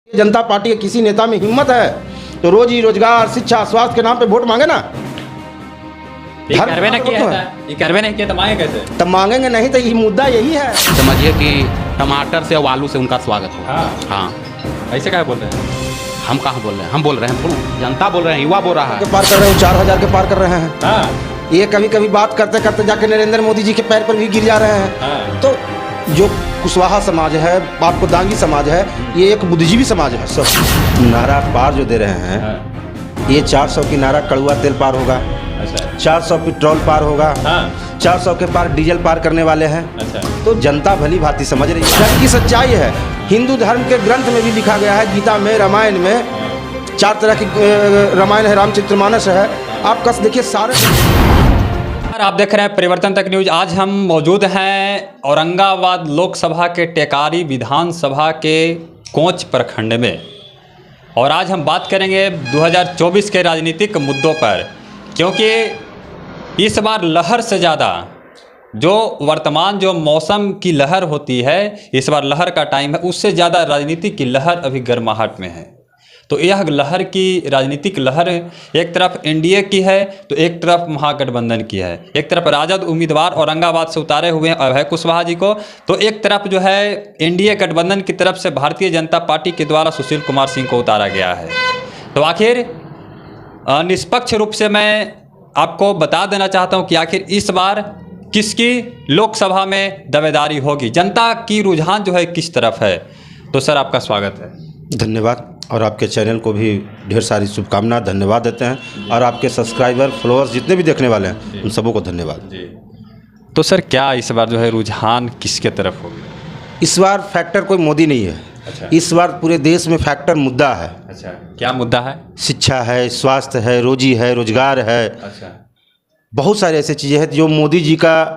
जनता party के किसी नेता में हिम्मत है तो रोजी रोजगार शिक्षा स्वास्थ्य के नाम पे वोट मांगे ना। ये करवे नहीं किया तो मांगे कैसे? तब मांगेंगे नहीं तो ये मुद्दा यही है। समझिए कि टमाटर से आलू से उनका स्वागत हो। हाँ, ऐसे क्या बोल रहे हैं? हम कहाँ बोल रहे हैं? हम बोल रहे हैं, जनता बोल रहे हैं, युवा बोल रहा है। के पार कर रहे हो, 4000 के पार कर रहे हैं। ये कभी कभी बात करते करते जाके नरेंद्र मोदी जी के पैर पर भी गिर जा रहे हैं। तो जो कुशवाहा समाज है, आपको दांगी समाज है, ये एक बुद्धिजीवी समाज है। सब नारा पार जो दे रहे हैं, ये 400 की नारा कड़ुआ तेल पार होगा। अच्छा। 400 पेट्रोल पार होगा। 400 के पार डीजल पार करने वाले हैं। अच्छा। तो जनता भली भांति समझ रही है। धर्म की सच्चाई है। हिंदू धर्म के ग्रंथ में भी लिखा गया है, गीता में, रामायण में 4 तरह की रामायण है, रामचरितमानस है। आप कस देखिए सारे। आप देख रहे हैं परिवर्तन तक न्यूज। आज हम मौजूद हैं औरंगाबाद लोकसभा के टेकारी विधानसभा के कोंच प्रखंड में, और आज हम बात करेंगे 2024 के राजनीतिक मुद्दों पर, क्योंकि इस बार लहर से ज़्यादा जो वर्तमान जो मौसम की लहर होती है, इस बार लहर का टाइम है, उससे ज़्यादा राजनीति की लहर अभी गर्माहट में है। तो यह लहर की राजनीतिक लहर एक तरफ एनडीए की है तो एक तरफ महागठबंधन की है। एक तरफ राजद उम्मीदवार औरंगाबाद से उतारे हुए हैं अभय कुशवाहा जी को, तो एक तरफ जो है एनडीए गठबंधन की तरफ से भारतीय जनता पार्टी के द्वारा सुशील कुमार सिंह को उतारा गया है। तो आखिर निष्पक्ष रूप से मैं आपको बता देना चाहता हूं कि आखिर इस बार किसकी लोकसभा में दावेदारी होगी, जनता की रुझान जो है किस तरफ है। तो सर आपका स्वागत है। धन्यवाद, और आपके चैनल को भी ढेर सारी शुभकामनाएं, धन्यवाद देते हैं। और आपके सब्सक्राइबर फॉलोअर्स जितने भी देखने वाले हैं उन सबों को धन्यवाद जी। तो सर क्या इस बार जो है रुझान किसके तरफ होगी? इस बार फैक्टर कोई मोदी नहीं है। अच्छा। इस बार पूरे देश में फैक्टर मुद्दा है। अच्छा, क्या मुद्दा है? शिक्षा है, स्वास्थ्य है, रोजी है, रोजगार है। अच्छा। बहुत सारी ऐसी चीज़ें हैं जो मोदी जी का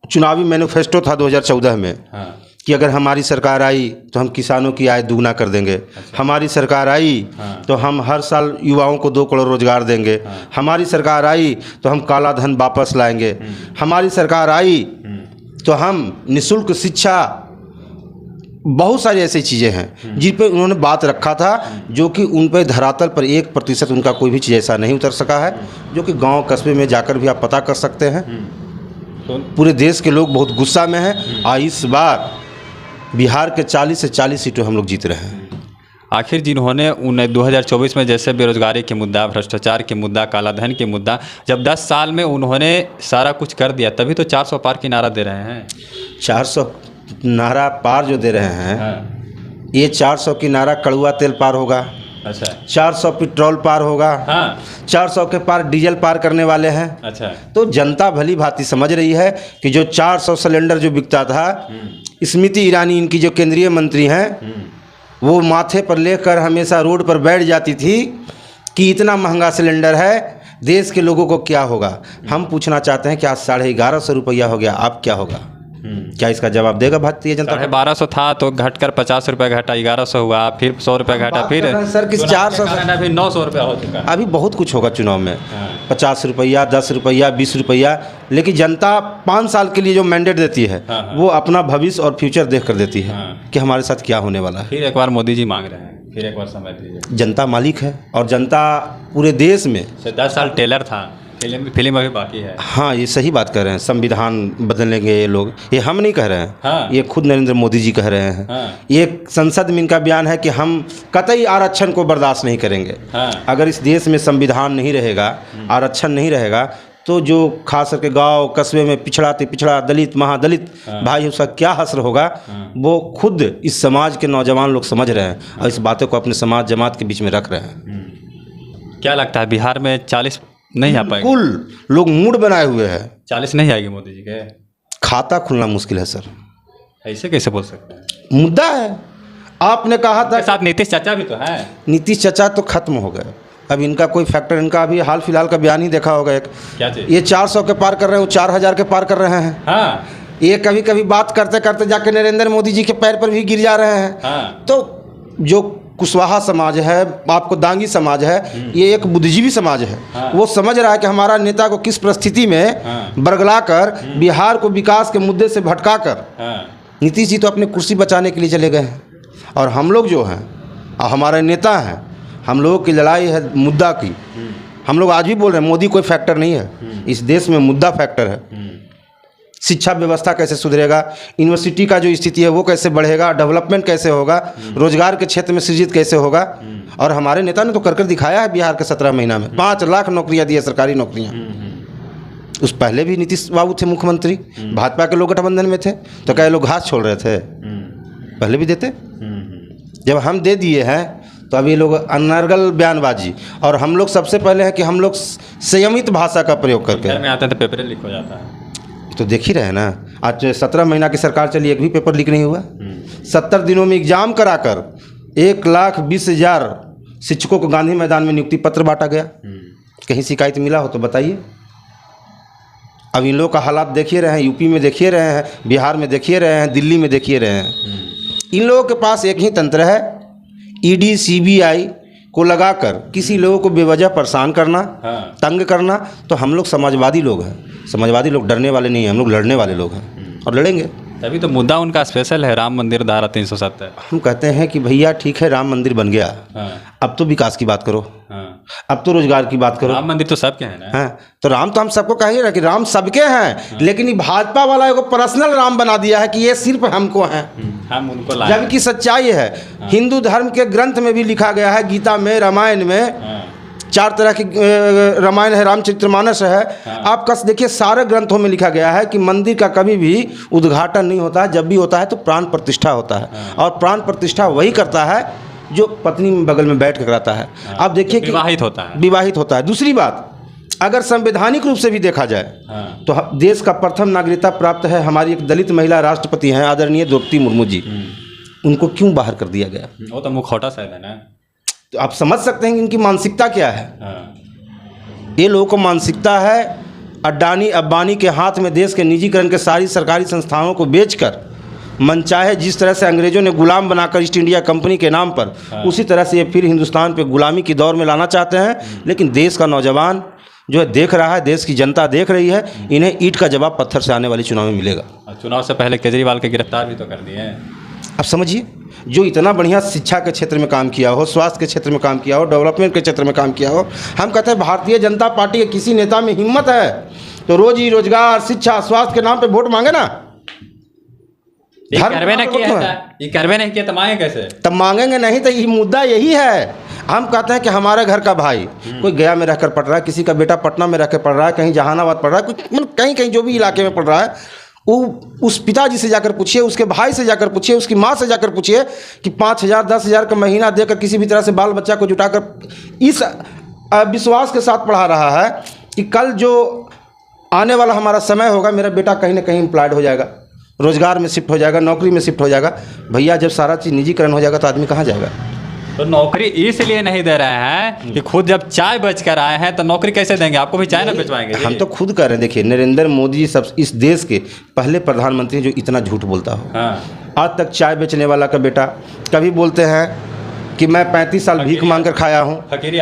चुनावी मैनिफेस्टो था 2014 में। हाँ। कि अगर हमारी सरकार आई तो हम किसानों की आय दुगना कर देंगे। अच्छा। हमारी सरकार आई तो हम हर साल युवाओं को 2 करोड़ रोजगार देंगे। हमारी सरकार आई तो हम काला धन वापस लाएंगे। हमारी सरकार आई तो हम निःशुल्क शिक्षा, बहुत सारी ऐसी चीज़ें हैं जिन पर उन्होंने बात रखा था, जो कि उन पर धरातल पर 1% उनका कोई भी चीज़ ऐसा नहीं उतर सका है, जो कि गांव कस्बे में जाकर भी आप पता कर सकते हैं। पूरे देश के लोग बहुत गुस्सा में हैं। और इस बार बिहार के 40 से 40 सीटों हम लोग जीत रहे हैं। आखिर जिन्होंने 2024 में जैसे बेरोजगारी के मुद्दा, भ्रष्टाचार के मुद्दा, कालाधन के मुद्दा, जब 10 साल में उन्होंने सारा कुछ कर दिया, तभी तो 400 पार की नारा दे रहे हैं। 400 नारा पार जो दे रहे हैं, ये 400 की नारा कड़ुआ तेल पार होगा। अच्छा। 400 पेट्रोल पार होगा। 400 के पार डीजल पार करने वाले हैं। अच्छा। तो जनता भली भांति समझ रही है कि जो 400 सिलेंडर जो बिकता था, स्मृति ईरानी इनकी जो केंद्रीय मंत्री हैं, वो माथे पर लेकर हमेशा रोड पर बैठ जाती थी कि इतना महंगा सिलेंडर है, देश के लोगों को क्या होगा। हम पूछना चाहते हैं कि आज 1150 रुपया हो गया, अब क्या होगा? क्या इसका जवाब देगा भारतीय जनता? 1250 था तो घटकर 50 रुपये घटा, 1100 हुआ, फिर 100 रुपये घटा, फिर सर किस 400 फिर 900 रुपया हो चुका है। अभी बहुत कुछ होगा चुनाव में। 50 रुपया, 10 रुपया, 20 रुपया, लेकिन जनता 5 साल के लिए जो मैंडेट देती है, वो अपना भविष्य और फ्यूचर देख कर देती है कि हमारे साथ क्या होने वाला है। फिर एक बार मोदी जी मांग रहे हैं, फिर एक बार समय दीजिए। जनता मालिक है, और जनता पूरे देश में 10 साल टेलर था, फिल्म अभी बाकी है। हाँ, ये सही बात कह रहे हैं। संविधान बदलेंगे ये लोग, ये हम नहीं कह रहे हैं। ये खुद नरेंद्र मोदी जी कह रहे हैं। ये संसद में इनका बयान है कि हम कतई आरक्षण को बर्दाश्त नहीं करेंगे। अगर इस देश में संविधान नहीं रहेगा, आरक्षण नहीं रहेगा, तो जो खास करके गांव कस्बे में पिछड़ा दलित महादलित भाई, उसका क्या हश्र होगा, वो खुद इस समाज के नौजवान लोग समझ रहे हैं और इस बातों को अपने समाज जमात के बीच में रख रहे हैं। क्या लगता है बिहार में 40 नहीं आ पाएगा? कुल लोग मूड बनाए हुए हैं। 40 नहीं आएगी मोदी जी के? खाता खुलना मुश्किल है सर। ऐसे कैसे बोल सकते हैं? मुद्दा है। आपने कहा था साथ नीतीश चाचा भी तो है। नीतीश चाचा तो खत्म हो गए। अब इनका कोई फैक्टर, इनका अभी हाल फिलहाल का बयान ही देखा होगा एक। क्या चीज़? ये 400 के पार कर रहे हैं, वो 4000 के पार कर रहे हैं। ये कभी कभी बात करते करते जाके नरेंद्र मोदी जी के पैर पर भी गिर जा रहे हैं। तो जो कुशवाहा समाज है, आपको दांगी समाज है, ये एक बुद्धिजीवी समाज है। वो समझ रहा है कि हमारा नेता को किस परिस्थिति में बरगला कर बिहार को विकास के मुद्दे से भटका कर, नीतीश जी तो अपनी कुर्सी बचाने के लिए चले गए हैं, और हम लोग जो हैं और हमारे नेता हैं, हम लोगों की लड़ाई है मुद्दा की। हम लोग आज भी बोल रहे हैं मोदी कोई फैक्टर नहीं है, इस देश में मुद्दा फैक्टर है। शिक्षा व्यवस्था कैसे सुधरेगा, यूनिवर्सिटी का जो स्थिति है वो कैसे बढ़ेगा, डेवलपमेंट कैसे होगा, रोजगार के क्षेत्र में सृजित कैसे होगा। और हमारे नेता ने तो कर दिखाया है। बिहार के 17 महीना में 5 लाख नौकरियां दी है, सरकारी नौकरियां। उस पहले भी नीतीश बाबू थे मुख्यमंत्री, भाजपा के लोग गठबंधन में थे, तो क्या लोग घास छोड़ रहे थे? पहले भी देते। जब हम दे दिए हैं तो अब ये लोग अनर्गल बयानबाजी। और हम लोग सबसे पहले है कि हम लोग संयमित भाषा का प्रयोग करके घर में आते हैं तो पेपर लीक हो जाता है। तो देख ही रहे हैं ना, आज 17 महीना की सरकार चली, एक भी पेपर लीक नहीं हुआ। 70 दिनों में एग्जाम कराकर 1,20,000 शिक्षकों को गांधी मैदान में नियुक्ति पत्र बांटा गया। कहीं शिकायत मिला हो तो बताइए। अब इन लोगों का हालात देखिए रहे हैं, यूपी में देखिए रहे हैं, बिहार में देखिए रहे हैं, दिल्ली में देखिए रहे हैं। इन लोगों के पास एक ही तंत्र है, ईडी सीबीआई को लगाकर किसी लोगों को बेवजह परेशान करना, तंग करना। तो हम लोग समाजवादी लोग हैं, समाजवादी लोग डरने वाले नहीं हैं, हम लोग लड़ने वाले लोग हैं और लड़ेंगे। तभी तो मुद्दा उनका स्पेशल है, राम मंदिर धारा 370। हम कहते हैं कि भैया ठीक है, राम मंदिर बन गया, अब तो विकास की बात करो, अब तो रोजगार की बात करो। राम मंदिर तो सबके हैं ना। हाँ, तो राम तो हम सबको कहिए ना कि राम सबके हैं, लेकिन ये भाजपा वाला को पर्सनल राम बना दिया है कि ये सिर्फ हमको हैं, हम उनको लाए। जबकि सच्चाई है हिंदू धर्म के ग्रंथ में भी लिखा गया है, गीता में, रामायण में 4 तरह की रामायण है, रामचरितमानस है। आप कस देखिए, सारे ग्रंथों में लिखा गया है कि मंदिर का कभी भी उद्घाटन नहीं होता है, जब भी होता है तो प्राण प्रतिष्ठा होता है। और प्राण प्रतिष्ठा वही करता है जो पत्नी बगल में बैठ कर कराता है। आप देखिए कि विवाहित होता है, विवाहित होता है। दूसरी बात, अगर संवैधानिक रूप से भी देखा जाए तो देश का प्रथम नागरिकता प्राप्त है हमारी एक दलित महिला राष्ट्रपति हैं, आदरणीय द्रौपदी मुर्मू जी। उनको क्यों बाहर कर दिया गया? वो तो मुखौटा शायद है ना। तो आप समझ सकते हैं कि इनकी मानसिकता क्या है। ये लोगों को मानसिकता है अडानी अंबानी के हाथ में देश के निजीकरण के सारी सरकारी संस्थानों को बेचकर मनचाहे जिस तरह से अंग्रेजों ने गुलाम बनाकर ईस्ट इंडिया कंपनी के नाम पर, उसी तरह से ये फिर हिंदुस्तान पे गुलामी की दौर में लाना चाहते हैं। लेकिन देश का नौजवान जो है देख रहा है, देश की जनता देख रही है, इन्हें ईंट का जवाब पत्थर से आने वाली चुनाव में मिलेगा। चुनाव से पहले केजरीवाल के गिरफ्तार भी तो कर दिए हैं। अब समझिए, जो इतना बढ़िया शिक्षा के क्षेत्र में काम किया हो, स्वास्थ्य के क्षेत्र में काम किया हो, डेवलपमेंट के क्षेत्र में काम किया हो, हम कहते हैं भारतीय जनता पार्टी के किसी नेता में हिम्मत है तो रोजी रोजगार, शिक्षा, स्वास्थ्य के नाम पे वोट मांगे ना। ये करवे नहीं किया तो मांगे कैसे? तब मांगेंगे नहीं तो ये मुद्दा यही है। हम कहते हैं कि हमारे घर का भाई कोई गया में रहकर पढ़ रहा है, किसी का बेटा पटना में रहकर पढ़ रहा है, कहीं जहानाबाद पढ़ रहा है, कुछ मतलब कहीं कहीं जो भी इलाके में पढ़ रहा है, वो उस पिताजी से जाकर पूछिए, उसके भाई से जाकर पूछिए, उसकी माँ से जाकर पूछिए कि 5,000 10,000 का महीना देकर किसी भी तरह से बाल बच्चा को जुटाकर इस विश्वास के साथ पढ़ा रहा है कि कल जो आने वाला हमारा समय होगा, मेरा बेटा कहीं ना कहीं एम्प्लॉयड हो जाएगा, रोजगार में शिफ्ट हो जाएगा, नौकरी में शिफ्ट हो जाएगा। भैया जब सारा चीज़ निजीकरण हो जाएगा तो आदमी कहाँ जाएगा? तो नौकरी इसलिए नहीं दे रहे हैं कि खुद जब चाय बेच कर आए हैं तो नौकरी कैसे देंगे? आपको भी चाय ना बेचवाएंगे? हम तो खुद कर रहे हैं। देखिए, नरेंद्र मोदी जी सब इस देश के पहले प्रधानमंत्री जो इतना झूठ बोलता हो। आज तक चाय बेचने वाला का बेटा कभी बोलते हैं कि मैं 35 साल भीख मांग कर खाया हूँ।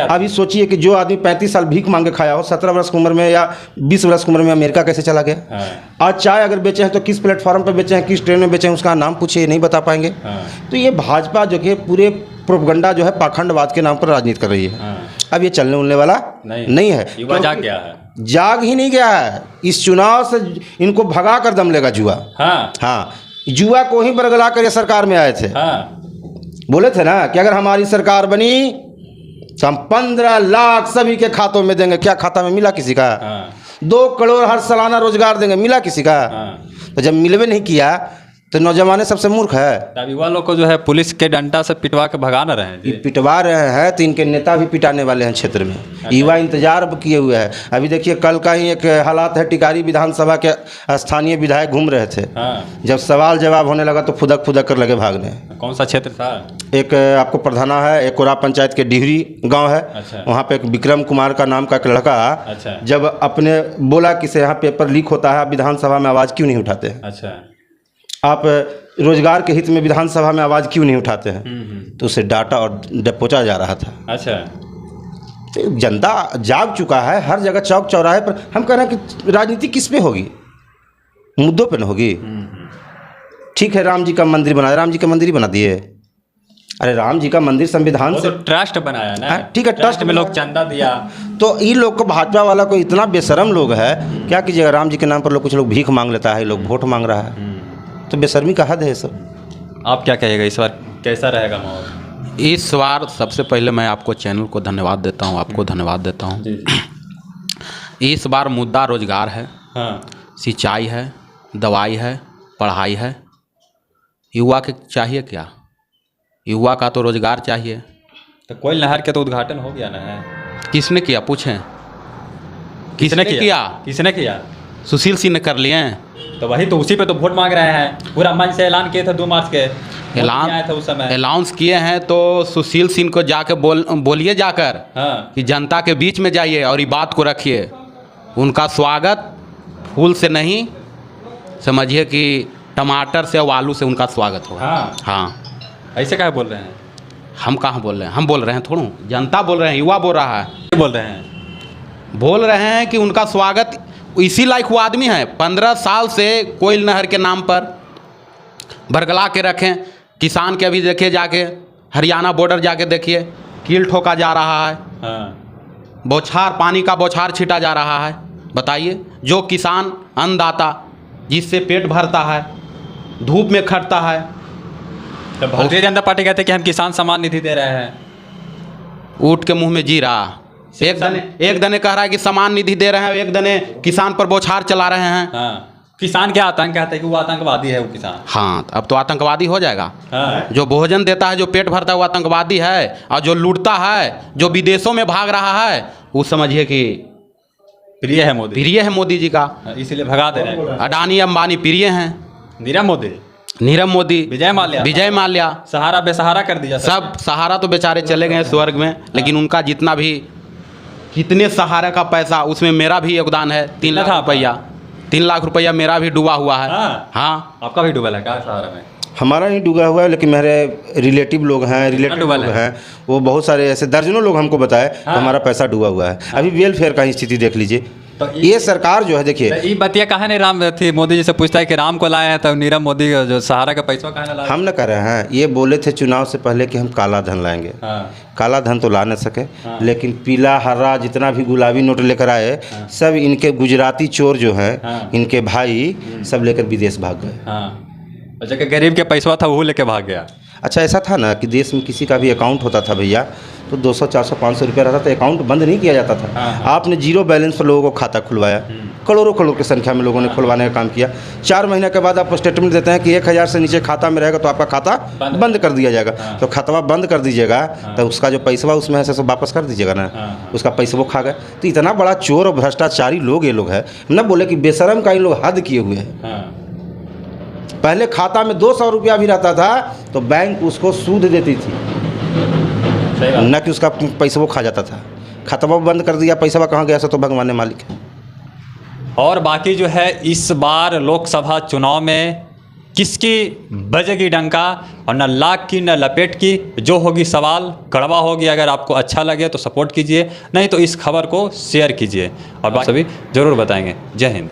अभी सोचिए कि जो आदमी 35 साल भीख मांग कर खाया हो, 17 वर्ष की उम्र में या 20 वर्ष की उम्र में अमेरिका कैसे चला गया? आज चाय अगर बेचे हैं तो किस प्लेटफॉर्म पर बेचे हैं, किस ट्रेन में बेचे हैं, उसका नाम पूछिए, नहीं बता पाएंगे। तो ये भाजपा जो कि पूरे प्रोपगंडा जो है पाखंडवाद के नाम पर राजनीति कर रही है। अब ये चलने उलने वाला नहीं है। युवा जाग गया है, जाग ही नहीं गया है। इस चुनाव से इनको भगा कर दम लेगा जुआ। हाँ, जुआ को ही बरगला कर ये सरकार में आए थे। बोले थे ना कि अगर हमारी सरकार बनी तो हम 15 लाख सभी के खातों में देंगे। क्या खाता में मिला किसी का? 2 करोड़ हर सालाना रोजगार देंगे, मिला किसी का? तो जब मिलवे नहीं किया तो नौजवान सबसे मूर्ख है। तब युवा लोग को जो है पुलिस के डंडा से पिटवा के भगा न रहे हैं। ये पिटवा रहे हैं तो इनके नेता भी पिटाने वाले हैं क्षेत्र में। युवा इंतजार किए हुए हैं। अभी देखिए, कल का ही एक हालात है, टिकारी विधानसभा के स्थानीय विधायक घूम रहे थे। जब सवाल जवाब होने लगा तो फुदक फुदक कर लगे भागने। कौन सा क्षेत्र था? एक आपको प्रधाना है, एक कोरा पंचायत के डिहरी गांव है। वहाँ पे एक विक्रम कुमार का नाम का एक लड़का जब अपने बोला कि से यहाँ पेपर लीक होता है, विधानसभा में आवाज़ क्यों नहीं उठाते हैं? आप रोजगार के हित में विधानसभा में आवाज़ क्यों नहीं उठाते हैं? तो उसे डांटा और डपोचा जा रहा था। तो जनता जाग चुका है, हर जगह चौक चौराहे पर। हम कह रहे हैं कि राजनीति किस पे होगी? मुद्दों पे न होगी। ठीक है, राम जी का मंदिर बनाया, राम जी का मंदिर ही बना दिए। अरे राम जी का मंदिर संविधान वो से तो ट्रस्ट बनाया ना। हाँ, ठीक है, ट्रस्ट में लोग बनाया। चंदा दिया। तो ये लोग को भाजपा वाला को इतना बेशरम लोग है, क्या कीजिएगा, राम जी के नाम पर लोग कुछ लोग भीख मांग लेता है, लोग वोट मांग रहा है, तो बेशर्मी का हद है सब। आप क्या कहेगा इस बार कैसा रहेगा माहौल? इस बार सबसे पहले मैं आपको चैनल को धन्यवाद देता हूँ, आपको धन्यवाद देता हूँ। इस बार मुद्दा रोजगार है, हाँ, सिंचाई है, दवाई है, पढ़ाई है। युवा के चाहिए क्या? युवा का तो रोजगार चाहिए। तो कोयल नहर के तो उद्घाटन हो गया ना है। किसने किया पूछें? किसने किया? किसने किया? सुशील सिंह ने कर लिए हैं। तो वही तो, उसी पे तो वोट मांग रहे हैं। पूरा मंच से ऐलान किए थे 2 मार्च के, ऐलान आए थे उस समय। अनाउंस किए हैं तो सुशील सिंह को जाके बोलिए जाकर हाँ, कि जनता के बीच में जाइए और ये बात को रखिए। उनका स्वागत फूल से नहीं, समझिए कि टमाटर से और आलू से उनका स्वागत होगा। हाँ, हाँ, ऐसे क्या बोल रहे हैं? हम कहाँ बोल रहे हैं? हम बोल रहे हैं थोड़ा, जनता बोल रहे हैं, युवा बोल रहा है। बोल रहे हैं, बोल रहे हैं कि उनका स्वागत, इसी लायक वो आदमी है। 15 साल से कोयल नहर के नाम पर बरगला के रखें। किसान के अभी देखिए जाके हरियाणा बॉर्डर जाके देखिए, कील ठोका जा रहा है, हाँ, बौछार, पानी का बौछार छीटा जा रहा है। बताइए, जो किसान अन्नदाता जिससे पेट भरता है, धूप में खटता है। तो भारतीय जनता पार्टी कहते हैं कि हम किसान सम्मान निधि दे रहे हैं। ऊँट के मुंह में जीरा। एक दने कह रहा है कि सम्मान निधि दे रहे हैं, एक दने किसान पर बौछार चला रहे हैं। हाँ, किसान क्या आतंक कहते हैं कि वो आतंकवादी है वो किसान। हाँ, अब तो आतंकवादी हो जाएगा। हाँ, जो भोजन देता है, जो पेट भरता है, वो आतंकवादी है। और जो लूटता है, जो विदेशों में भाग रहा है, वो समझिए कि प्रिय है मोदी। प्रिय है मोदी जी का। इसीलिए भगा दे रहे हैं। अडानी अंबानी प्रिय हैं। नीरव मोदी, नीरव मोदी, विजय माल्या, विजय माल्या, सहारा बेसहारा कर दिया सब सहारा तो बेचारे चले गए स्वर्ग में, लेकिन उनका जितना भी कितने सहारा का पैसा, उसमें मेरा भी योगदान है। 3 लाख रुपया, 3 लाख रुपया मेरा भी डूबा हुआ है। हाँ, आपका भी डूबा है क्या सहारा में? हमारा नहीं डूबा हुआ है, लेकिन मेरे रिलेटिव लोग हैं, डूबा लोग है? हैं, वो बहुत सारे ऐसे दर्जनों लोग हमको बताए तो हमारा पैसा डूबा हुआ है। अभी वेलफेयर का ही स्थिति देख लीजिए। तो ये सरकार जो है, देखिए, ये बतिया कहा नहीं राम थी, मोदी जी से पूछता है कि राम को लाए हैं, तो नीरव मोदी जो सहारा का पैसा कहाँ लाए? हम न कर रहे हैं। ये बोले थे चुनाव से पहले कि हम काला धन लाएंगे। हाँ, काला धन तो ला न सके, लेकिन पीला हरा जितना भी गुलाबी नोट लेकर आए, सब इनके गुजराती चोर जो हैं, इनके भाई सब लेकर विदेश भाग गए। हाँ, और जगह गरीब के पैसा था वो लेके भाग गया। अच्छा, ऐसा था ना कि देश में किसी का भी अकाउंट होता था भैया, तो 200, 400, 500 रुपया रहता था, अकाउंट बंद नहीं किया जाता था। आपने जीरो बैलेंस पर लोगों को खाता खुलवाया, करोड़ों की संख्या में लोगों ने खुलवाने का काम किया। 4 महीने के बाद आप स्टेटमेंट देते हैं कि 1000 से नीचे खाता में रहेगा तो आपका खाता बंद कर दिया जाएगा। तो खतवा बंद कर दीजिएगा, तो उसका जो पैसा उसमें है सब वापस कर दीजिएगा ना, उसका पैसा वो खा गए। तो इतना बड़ा चोर और भ्रष्टाचारी लोग ये लोग हैं, न बोले कि बेशरम का इन लोग हद किए हुए हैं। पहले खाता में 200 रुपया भी रहता था तो बैंक उसको सूद देती थी, न कि उसका पैसा वो खा जाता था। खतवा बंद कर दिया, पैसा कहाँ गया सो तो भगवान ने मालिक है। और बाकी जो है इस बार लोकसभा चुनाव में किसकी बजेगी डंका, और न लाख की न लपेट की, जो होगी सवाल कड़वा होगी। अगर आपको अच्छा लगे तो सपोर्ट कीजिए, नहीं तो इस खबर को शेयर कीजिए और बात सभी ज़रूर बताएंगे। जय हिंद।